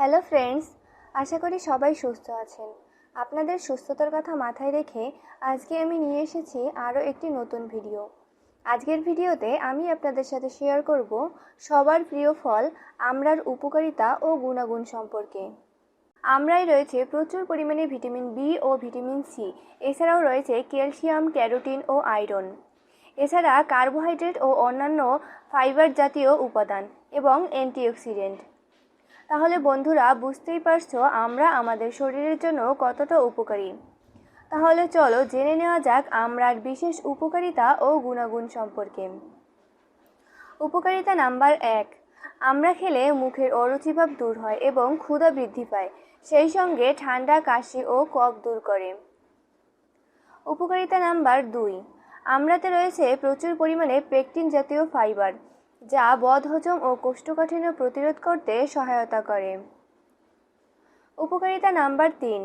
Hello friends, আশা করি সবাই সুস্থ আছেন। আপনাদের সুস্থতার কথা মাথায় রেখে আজকে আমি নিয়ে এসেছি আরও একটি নতুন ভিডিও। আজকের ভিডিওতে আমি আপনাদের সাথে শেয়ার করব সবার প্রিয় ফল আমড়ার উপকারিতা ও গুণাগুণ সম্পর্কে। আমড়ায় রয়েছে প্রচুর পরিমাণে ভিটামিন বি ও ভিটামিন সি, এছাড়াও রয়েছে ক্যালসিয়াম, ক্যারোটিন ও আয়রন। এছাড়া কার্বোহাইড্রেট ও অন্যান্য ফাইবার জাতীয় উপাদান এবং অ্যান্টিঅক্সিডেন্ট। তাহলে বন্ধুরা, বুঝতেই পারছো আমরা আমাদের শরীরের জন্য কতটা উপকারী। তাহলে চলো জেনে নেওয়া যাক আমড়ার বিশেষ উপকারিতা ও গুণাগুণ সম্পর্কে। উপকারিতা নাম্বার 1, আমড়া খেলে মুখের অরুচিভাব দূর হয় এবং ক্ষুধা বৃদ্ধি পায়, সেই সঙ্গে ঠান্ডা, কাশি ও কফ দূর করে। উপকারিতা নাম্বার 2, আমড়াতে রয়েছে প্রচুর পরিমাণে পেকটিন জাতীয় ফাইবার, যা বদহজম ও কোষ্ঠকাঠিন্য প্রতিরোধ করতে সহায়তা করে। উপকারিতা নাম্বার 3,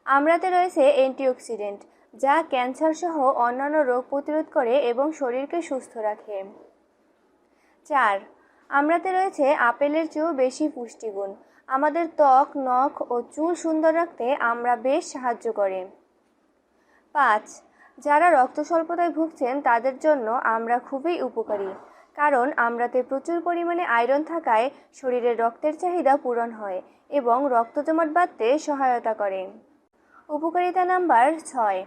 আমড়াতে রয়েছে অ্যান্টিঅক্সিডেন্ট, যা ক্যান্সার সহ অন্যান্য রোগ প্রতিরোধ করে এবং শরীরকে সুস্থ রাখে। 4, আমড়াতে রয়েছে আপেলের চেয়েও বেশি পুষ্টিগুণ। আমাদের ত্বক, নখ ও চুল সুন্দর রাখতে আমড়া বেশ সাহায্য করে। 5, যারা রক্ত স্বল্পতায় ভুগছেন তাদের জন্য আমড়া খুবই উপকারী, কারণ আমড়াতে প্রচুর পরিমাণে আয়রন থাকায় শরীরের রক্তের চাহিদা পূরণ হয় এবং রক্ত জমাট বাঁধতে সহায়তা করে। উপকারিতা নাম্বার 6,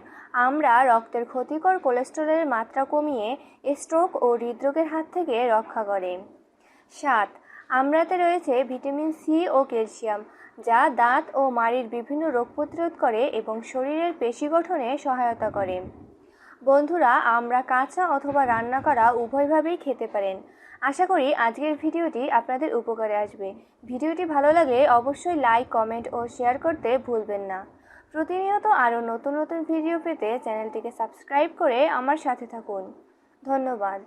আমড়া রক্তের ক্ষতিকর কোলেস্টেরলের মাত্রা কমিয়ে স্ট্রোক ও হৃদরোগের হাত থেকে রক্ষা করে। 7, আমড়াতে রয়েছে ভিটামিন সি ও ক্যালসিয়াম, যা দাঁত ও মাড়ির বিভিন্ন রোগ প্রতিরোধ করে এবং শরীরের পেশি গঠনে সহায়তা করে। বন্ধুরা, আমরা কাঁচা অথবা রান্না করা উভয়ভাবেই খেতে পারেন। আশা করি আজকের ভিডিওটি আপনাদের উপকারে আসবে। ভিডিওটি ভালো লাগলে অবশ্যই লাইক, কমেন্ট ও শেয়ার করতে ভুলবেন না। প্রতিনিয়ত আরও নতুন নতুন ভিডিও পেতে চ্যানেলটিকে সাবস্ক্রাইব করে আমার সাথে থাকুন। ধন্যবাদ।